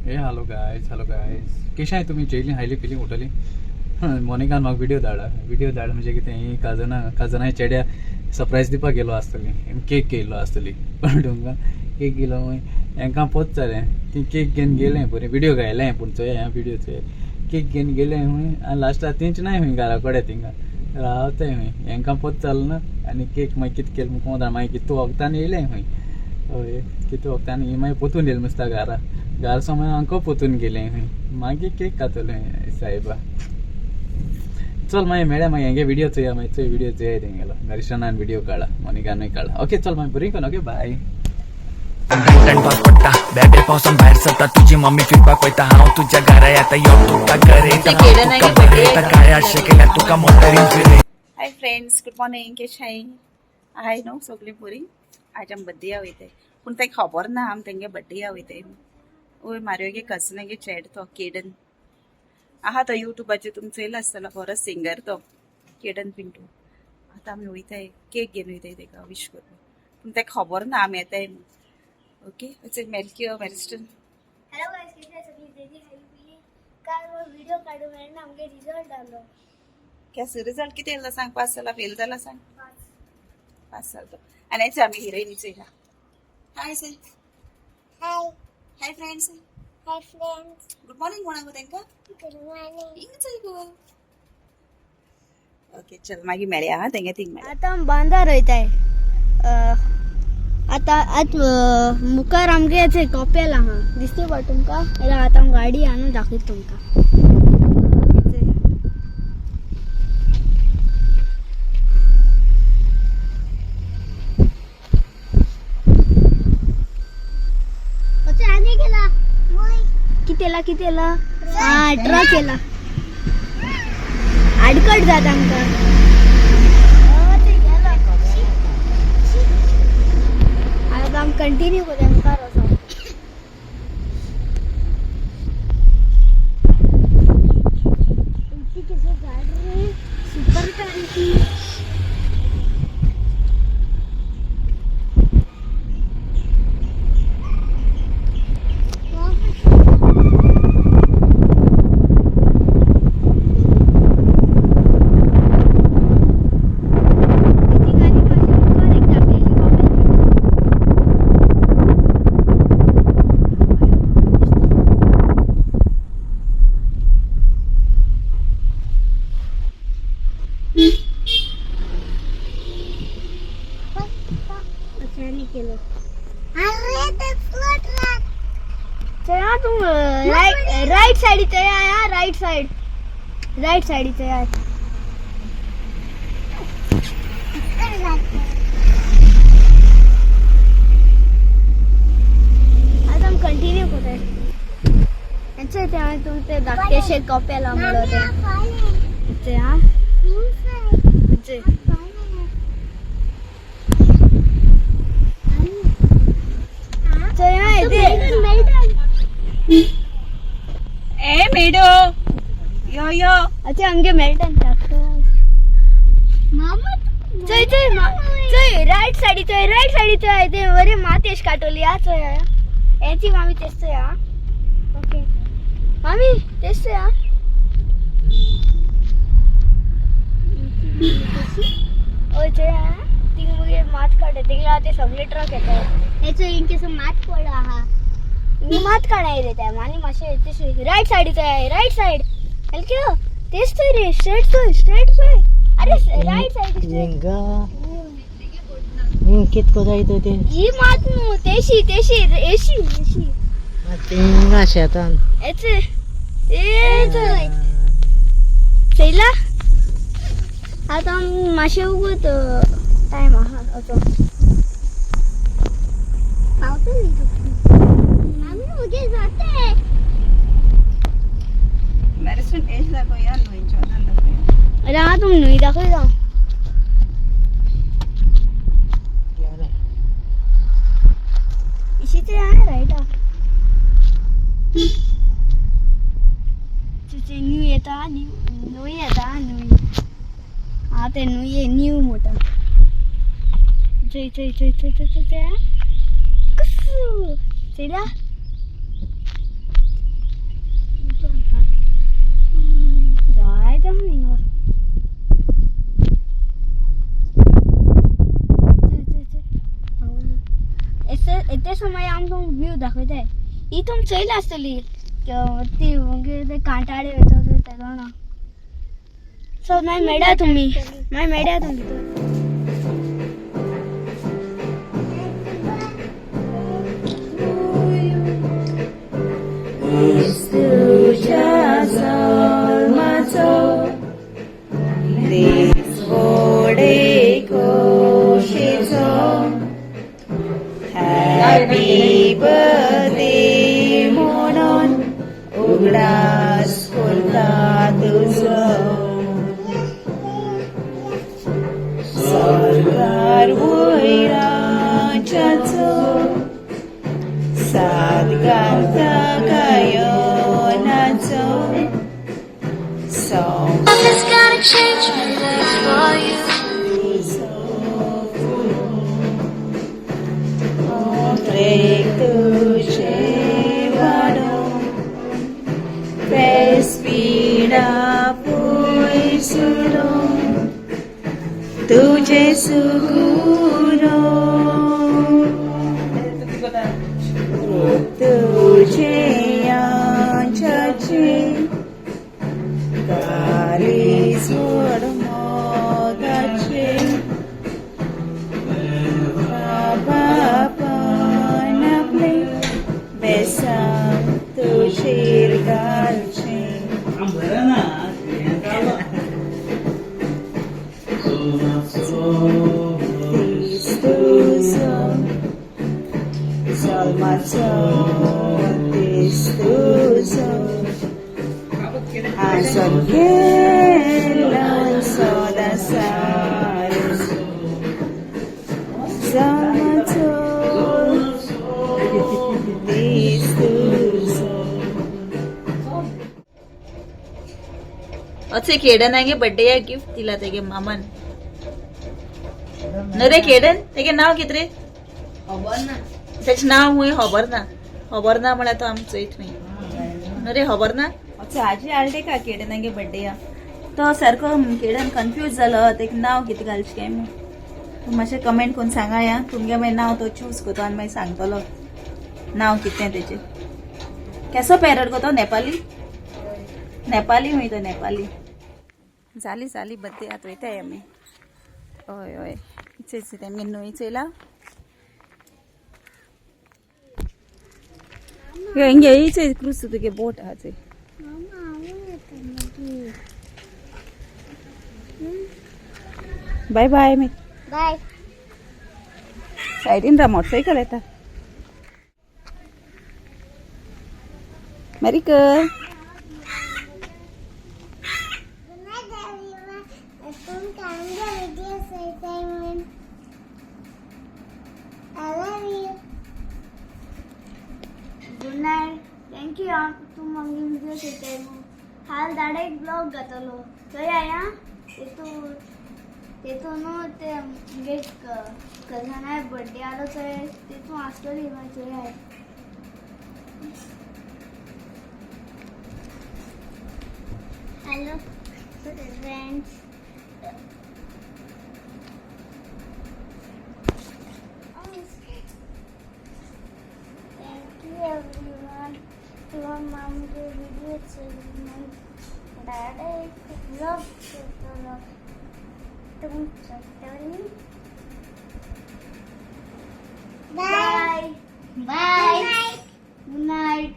ए hello guys कशें आहाय तुमी? जेयली हायली पिली उठली मोनिकान म्हाका व्हिडिओ धाड म्हणजे कितें ही काजनाय चेड्या सरप्रायज दिवपाक गेलो आसतली केक केल्लो आसतली पण तुमकां केक गेलो हांकां पोच जालें ती केक घेवन गेलें बरें व्हिडिओ घायलें पूण चोय हांवें व्हिडिओ चोय केक घेवन गेलें आनी लास्टाक तींच नाय घरा कडेन थिंगा रावताय हांकां पोच जालो ना आनी केक मागीर कितें केलें मुको मागीर कितू वखदान येयलें हय कितू वखदान ही मागीर पोतून येयलें मस्ता घरा समोर हांको पोतून गेलें मागीर केक खातलें सायबा चल मागीर मेळ्या मागीर हेंगे व्हिडिओ चोया मागीर चोय व्हिडिओ चोया तेंगेलो दर्शनान व्हिडिओ काडा मोनिकानूय काडा ओके चल मागीर बरी करून ओके बाय पाऊस पडटा बॅबे पावसान भायर सरता तुझी मम्मी फिरपाक वयता हांव तुज्या घरा येता यो तुका गरयता काय अशें केल्या तुका मोटरीन फिरय. Hi friends, good morning. केश हाय नो सगळी बरी. आज आम बड्डे वयताय पूण तें खबर ना आम तेंगे बड्डे वयताय. ओय म्हारोगे कजनागे चेड तो केडन आहा तो युट्यूबाचेर तुमी चोयलो आसतलो बरो सिंगर तो केडन पिंटू. आतां आमी वयताय केक घेवन वयताय तेका विश करपाक पूण तें खबर ना आमी येताय म्हूण. ओके इट्स मेल्कियो मेरिस्टन. हेलो गाइस, कैसे हैं सभी? दीदी हाई पीली काल वो वीडियो काढू मैंने ना हमके रिजल्ट डालो केसो रिजल्ट कितें येयलो सांग? पास जाला फेल जाला सांग? पास जालो. आनी हेच आमी हिरोइनीचे हाय से hi hi friends hi friends, good morning म्हणा गो तेंका. Good morning. हिंग चल गो. ओके चल मागीर मेळया हा तेंगे थिंग मेळया. आता आम बांदार वयताय. आत मुखार आमगे याचे कॉपेल आहा दिसते पा तुमकां. आतां आम गाडी आणून दाखयत तुमकां. कितेला 18 केला. आडकट जात आमकां. आता आम कंटिन्यू करूया मुखार वचोन. इतकी केसो गाडी सुपर गाडी. तुम राइट साइड यार राइट साइड यार. आता हम कंटिन्यू करते. अच्छा ते आम्ही तुमचे धाकटेशे कॉपेला म्हणलो ते हा ते ए मेडो यो यो अच्छा हमगे मेल्टन टाकतो. मामा चोय राइट साइड ते बरे मातेश काटोली हा चोय याची मामी तेच हा. ओके मामी तेच हा. ओ चोय हा तिंग मुगे मात काढे तिंगला ते सगळे ट्रक येतात. याचो इनकेस मात पडा हा मी मात काढाय रे त्या मानी माशे तेच राइट साइड हलक्यो तेच तो रे स्ट्रेट अरे राइट साइड स्ट्रेट कितको जायतो ते ही मात नु तेशी एशी तिंगा शेतान एचे चैला आता माशे उगत टाइम आहा असो पावतो आम्ही मुगे जाते. मेरिस्टन एज दाखव या नोईन चोनन दाखव. अरे हा तुम नुई दाखव जाओ. इसी ते आहे राइट हा. तुझे न्यू येता नुई हा ते नुई न्यू मोठा. जय कसू चला ते समय आमकां व्यू दाखयताय इथून चयला आसतली ती म्हणजे ते कांटाळे येतात ते जाणा सो मागीर मेळ्या तुमी हॅपी बर्थडे म्हणून उगडास कोलता तुझो सरकार वैराच्याचो साथ घालता गायनाचो song Preg तुझे वाडो पेस्पिडा पोयसुरो तुझे सुगुरो तुझे यांच्याचे गाली सोड मोगाचे बेसांग तुझेर घालचे तीस तुझो जल्माचो तीस तुझो आसन गेलो सदा सारो जल्माचो अच्छे खेडन आहे बर्थडे या गिफ्ट दिला तेगे मामन नरे खेडन तेगे नाव कित रे तेच नाव मुळे खबर ना म्हळ्यार तो आमचो इथून नरे खबर ना अच्छा आजी आलते का खेडन आहे बर्थडे या तो सारको खेडन कन्फ्यूज जालो तेगे नाव कितें घालचें काय म्हूण मातशें कमेंट करून सांगा या तुमगे मागीर नाव तो चूज करतो आनी मागीर सांगतलो नाव कितें तेचें केसो पेरड गो तो नेपाली वयता नेपाली जाली बर्थडे आतां वयताय आमी हय इचेच तेमगे न्हंय चयला हिंगे इचे क्रूज तुगे बोट आहा चोय बाय बाय मी बाय सायडीन रा मोटरसायकल येता मेरिकल गुड नाईट थँक्यू तू मम्मी व्हिडिओ येते हाल दाडा एक ब्लॉग घातलो थंय आया तेतून ते म्हणजे कजनाय बर्थडे आलो थंय तेतून आसतली थंय I hello friends everyone to our mom K video चलने दादा एक ब्लॉग चलता तुम चलते बाय बाय गुड नाइट